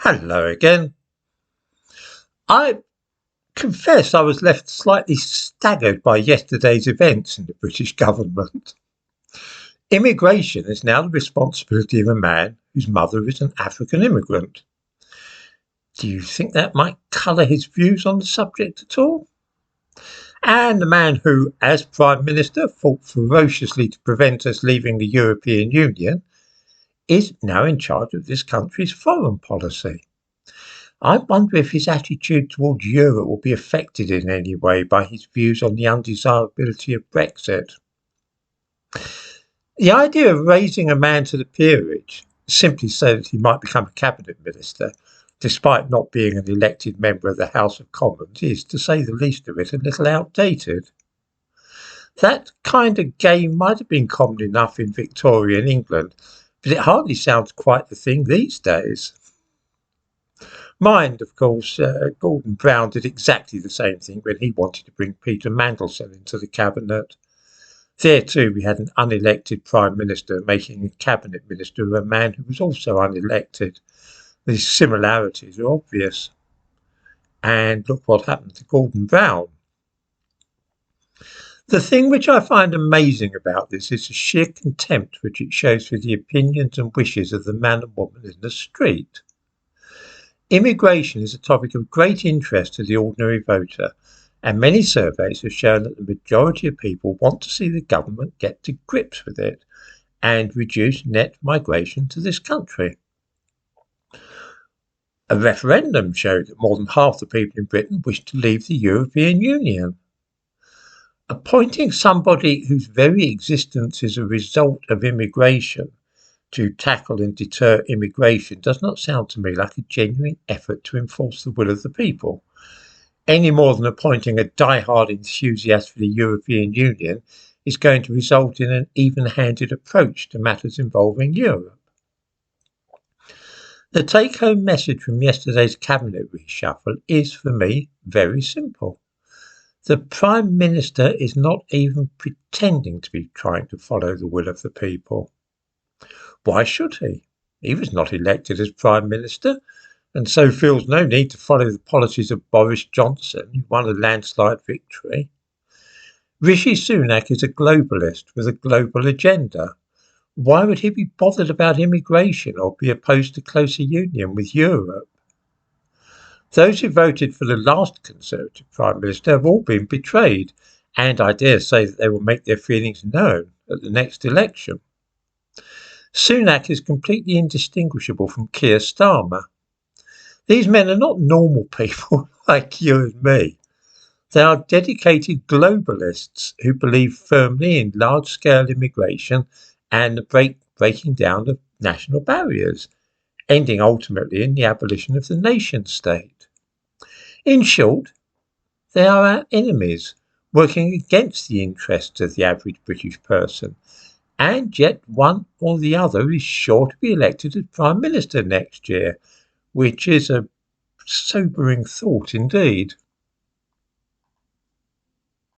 Hello again. I confess I was left slightly staggered by yesterday's events in the British government. Immigration is now the responsibility of a man whose mother is an African immigrant. Do you think that might colour his views on the subject at all? And the man who, as Prime Minister, fought ferociously to prevent us leaving the European Union is now in charge of this country's foreign policy. I wonder if his attitude towards Europe will be affected in any way by his views on the undesirability of Brexit. The idea of raising a man to the peerage simply so that he might become a cabinet minister, despite not being an elected member of the House of Commons, is, to say the least of it, a little outdated. That kind of game might have been common enough in Victorian England, but it hardly sounds quite the thing these days. Mind, of course, Gordon Brown did exactly the same thing when he wanted to bring Peter Mandelson into the cabinet. There too we had an unelected Prime Minister making a cabinet minister of a man who was also unelected. The similarities are obvious. And look what happened to Gordon Brown. The thing which I find amazing about this is the sheer contempt which it shows for the opinions and wishes of the man and woman in the street. Immigration is a topic of great interest to the ordinary voter, and many surveys have shown that the majority of people want to see the government get to grips with it and reduce net migration to this country. A referendum showed that more than half the people in Britain wish to leave the European Union. Appointing somebody whose very existence is a result of immigration to tackle and deter immigration does not sound to me like a genuine effort to enforce the will of the people, any more than appointing a die-hard enthusiast for the European Union is going to result in an even-handed approach to matters involving Europe. The take-home message from yesterday's cabinet reshuffle is, for me, very simple. The Prime Minister is not even pretending to be trying to follow the will of the people. Why should he? He was not elected as Prime Minister, and so feels no need to follow the policies of Boris Johnson, who won a landslide victory. Rishi Sunak is a globalist with a global agenda. Why would he be bothered about immigration or be opposed to closer union with Europe? Those who voted for the last Conservative Prime Minister have all been betrayed, and I dare say that they will make their feelings known at the next election. Sunak is completely indistinguishable from Keir Starmer. These men are not normal people like you and me. They are dedicated globalists who believe firmly in large-scale immigration and the breaking down of national barriers, ending ultimately in the abolition of the nation-state. In short, they are our enemies, working against the interests of the average British person, and yet one or the other is sure to be elected as Prime Minister next year, which is a sobering thought indeed.